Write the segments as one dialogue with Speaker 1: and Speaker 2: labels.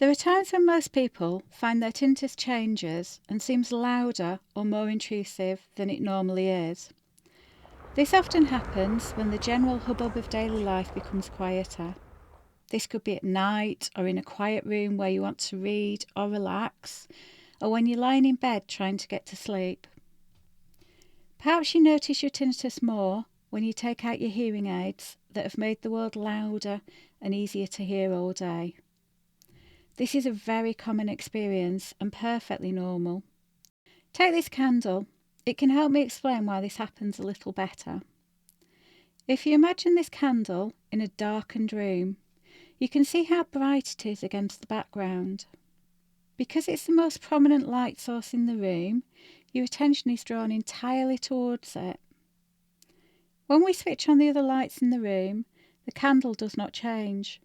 Speaker 1: There are times when most people find their tinnitus changes and seems louder or more intrusive than it normally is. This often happens when the general hubbub of daily life becomes quieter. This could be at night or in a quiet room where you want to read or relax, or when you're lying in bed trying to get to sleep. Perhaps you notice your tinnitus more when you take out your hearing aids that have made the world louder and easier to hear all day. This is a very common experience and perfectly normal. Take this candle. It can help me explain why this happens a little better. If you imagine this candle in a darkened room, you can see how bright it is against the background. Because it's the most prominent light source in the room, your attention is drawn entirely towards it. When we switch on the other lights in the room, the candle does not change.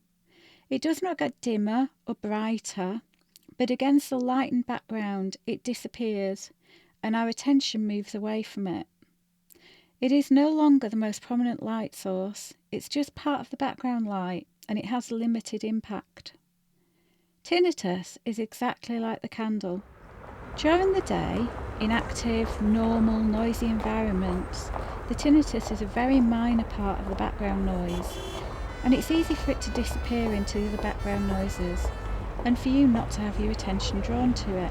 Speaker 1: It does not get dimmer or brighter, but against the lightened background it disappears and our attention moves away from it. It is no longer the most prominent light source, it's just part of the background light and it has limited impact. Tinnitus is exactly like the candle. During the day, in active, normal, noisy environments, the tinnitus is a very minor part of the background noise, and it's easy for it to disappear into the other background noises, and for you not to have your attention drawn to it.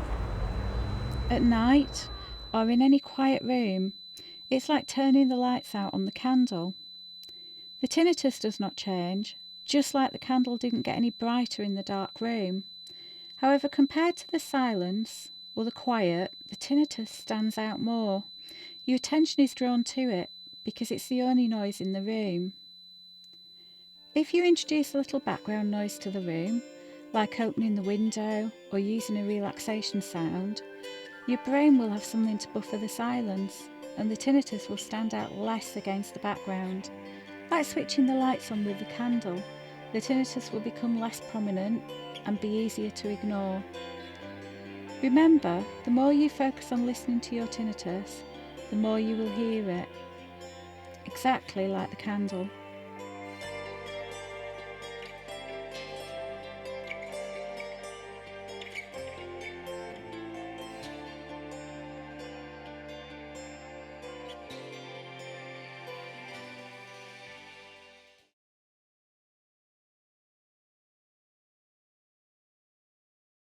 Speaker 1: At night, or in any quiet room, it's like turning the lights out on the candle. The tinnitus does not change, just like the candle didn't get any brighter in the dark room. However, compared to the silence or the quiet, the tinnitus stands out more. Your attention is drawn to it because it's the only noise in the room. If you introduce a little background noise to the room, like opening the window or using a relaxation sound, your brain will have something to buffer the silence, and the tinnitus will stand out less against the background. Like switching the lights on with the candle, the tinnitus will become less prominent and be easier to ignore. Remember, the more you focus on listening to your tinnitus, the more you will hear it. Exactly like the candle.